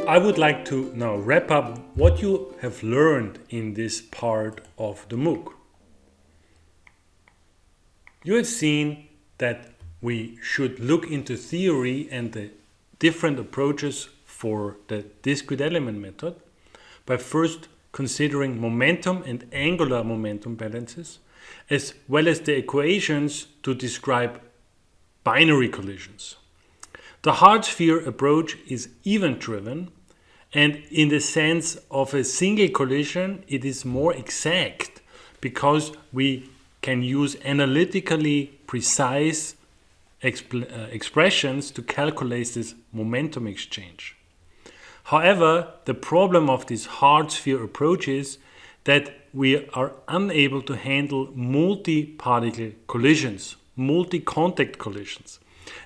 I would like to now wrap up what you have learned in this part of the MOOC. You have seen that we should look into theory and the different approaches for the discrete element method by first considering momentum and angular momentum balances, as well as the equations to describe binary collisions. The hard sphere approach is event-driven, and in the sense of a single collision, it is more exact because we can use analytically precise expressions to calculate this momentum exchange. However, the problem of this hard sphere approach is that we are unable to handle multi-particle collisions, multi-contact collisions.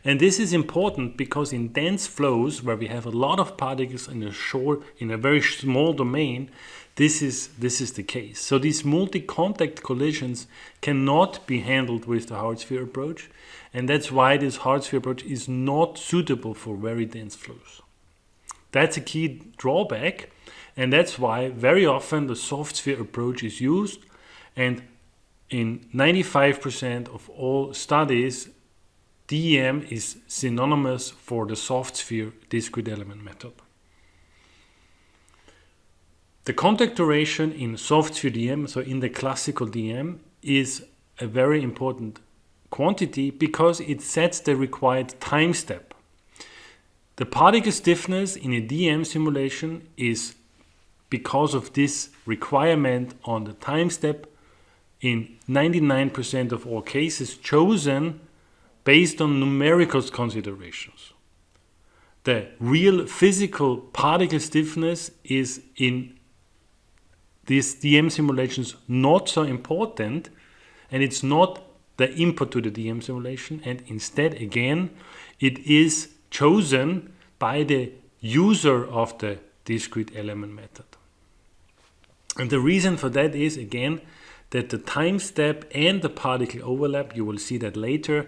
And this is important because in dense flows where we have a lot of particles in a very small domain, this is the case. So these multi-contact collisions cannot be handled with the hard sphere approach, and that's why this hard sphere approach is not suitable for very dense flows. That's a key drawback, and that's why very often the soft sphere approach is used, and in 95% of all studies, DEM is synonymous for the soft sphere discrete element method. The contact duration in soft sphere DEM, so in the classical DEM, is a very important quantity because it sets the required time step. The particle stiffness in a DEM simulation is, because of this requirement on the time step, in 99% of all cases chosen based on numerical considerations. The real physical particle stiffness is in these DEM simulations not so important, and it's not the input to the DEM simulation, and instead again it is chosen by the user of the discrete element method. And the reason for that is again that the time step and the particle overlap, you will see that later,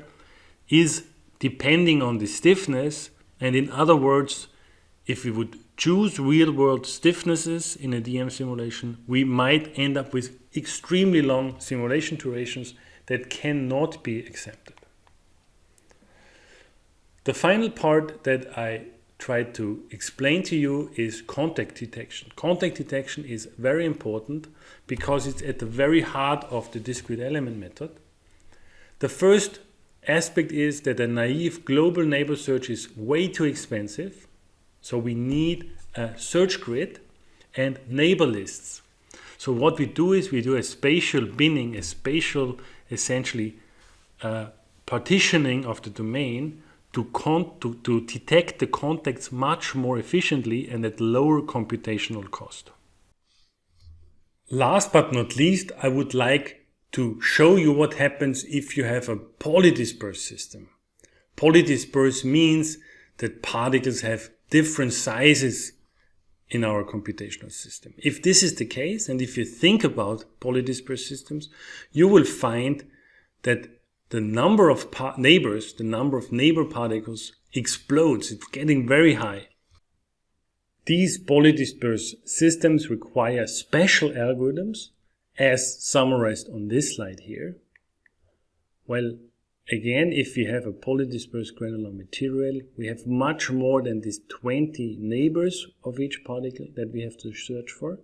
is depending on the stiffness. And in other words, if we would choose real-world stiffnesses in a DEM simulation, we might end up with extremely long simulation durations that cannot be accepted. The final part that I tried to explain to you is contact detection. Contact detection is very important because it's at the very heart of the discrete element method. The first aspect is that a naive global neighbor search is way too expensive, so we need a search grid and neighbor lists. So what we do is we do a spatial binning, a spatial essentially partitioning of the domain to detect the contacts much more efficiently and at lower computational cost. Last but not least, I would like to show you what happens if you have a polydispersed system. Polydispersed means that particles have different sizes in our computational system. If this is the case, and if you think about polydispersed systems, you will find that the number of neighbors, the number of neighbor particles explodes. It's getting very high. These polydispersed systems require special algorithms, as summarized on this slide here. Well, again, if we have a polydispersed granular material, we have much more than these 20 neighbors of each particle that we have to search for.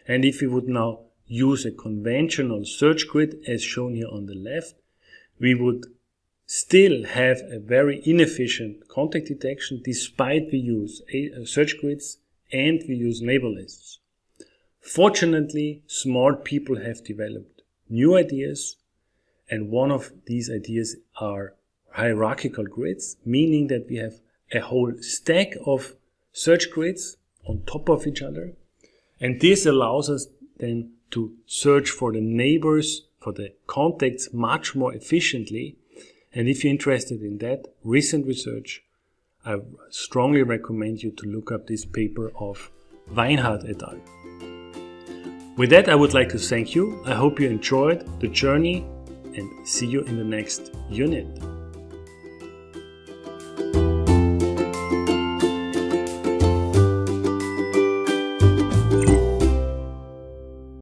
And if we would now use a conventional search grid, as shown here on the left, we would still have a very inefficient contact detection despite we use search grids and we use neighbor lists. Fortunately, smart people have developed new ideas, and one of these ideas are hierarchical grids, meaning that we have a whole stack of search grids on top of each other, and this allows us then to search for the neighbors, for the contacts much more efficiently. And if you're interested in that recent research, I strongly recommend you to look up this paper of Weinhardt et al. With that, I would like to thank you. I hope you enjoyed the journey and see you in the next unit.